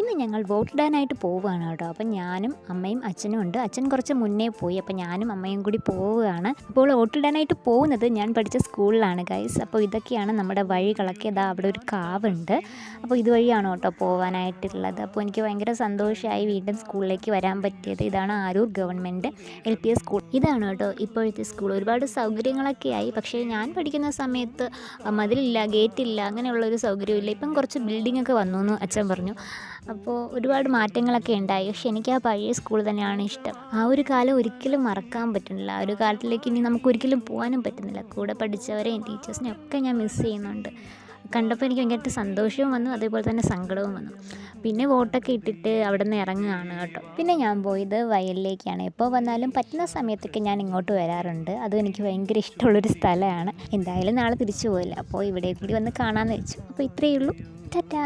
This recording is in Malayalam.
ഇന്ന് ഞങ്ങൾ വോട്ടിടാനായിട്ട് പോവുകയാണ് കേട്ടോ. അപ്പം ഞാനും അമ്മയും അച്ഛനും ഉണ്ട്. അച്ഛൻ കുറച്ച് മുന്നേ പോയി. അപ്പം ഞാനും അമ്മയും കൂടി പോവുകയാണ്. അപ്പോൾ വോട്ടിടാനായിട്ട് പോകുന്നത് ഞാൻ പഠിച്ച സ്കൂളിലാണ് ഗൈസ്. അപ്പോൾ ഇതൊക്കെയാണ് നമ്മുടെ വഴികളൊക്കെ. ഇതാ അവിടെ ഒരു കാവുണ്ട്. അപ്പോൾ ഇതുവഴിയാണ് കേട്ടോ പോകാനായിട്ടുള്ളത്. അപ്പോൾ എനിക്ക് ഭയങ്കര സന്തോഷമായി വീണ്ടും സ്കൂളിലേക്ക് വരാൻ പറ്റിയത്. ഇതാണ് ആരൂർ ഗവൺമെൻറ് LPS സ്കൂൾ. ഇതാണ് കേട്ടോ ഇപ്പോഴത്തെ സ്കൂൾ. ഒരുപാട് സൗകര്യങ്ങളൊക്കെ ആയി. പക്ഷേ ഞാൻ പഠിക്കുന്ന സമയത്ത് മതിലില്ല, ഗേറ്റില്ല, അങ്ങനെയുള്ളൊരു സൗകര്യമില്ല. ഇപ്പം കുറച്ച് ബിൽഡിംഗ് ഒക്കെ വന്നു എന്ന് അച്ഛൻ പറഞ്ഞു. അപ്പോൾ ഒരുപാട് മാറ്റങ്ങളൊക്കെ ഉണ്ടായി. പക്ഷെ എനിക്ക് ആ പഴയ സ്കൂൾ തന്നെയാണ് ഇഷ്ടം. ആ ഒരു കാലം ഒരിക്കലും മറക്കാൻ പറ്റുന്നില്ല. ആ ഒരു കാലത്തിലേക്ക് ഇനി നമുക്ക് ഒരിക്കലും പോകാനും പറ്റുന്നില്ല. കൂടെ പഠിച്ചവരെയും ടീച്ചേഴ്സിനെയും ഒക്കെ ഞാൻ മിസ് ചെയ്യുന്നുണ്ട്. കണ്ടപ്പോൾ എനിക്ക് ഭയങ്കരമായിട്ട് സന്തോഷവും വന്നു, അതേപോലെ തന്നെ സങ്കടവും വന്നു. പിന്നെ വോട്ടൊക്കെ ഇട്ടിട്ട് അവിടെ നിന്ന് ഇറങ്ങുകയാണ് കേട്ടോ. പിന്നെ ഞാൻ പോയത് വയലിലേക്കാണ്. എപ്പോൾ വന്നാലും പറ്റുന്ന സമയത്തൊക്കെ ഞാൻ ഇങ്ങോട്ട് വരാറുണ്ട്. അതും എനിക്ക് ഭയങ്കര ഇഷ്ടമുള്ളൊരു സ്ഥലമാണ്. എന്തായാലും നാളെ തിരിച്ചു പോയില്ല, അപ്പോൾ ഇവിടെ കൂടി വന്ന് കാണാമെന്ന് വെച്ചു. അപ്പോൾ ഇത്രയേ ഉള്ളൂ. ടാറ്റാ.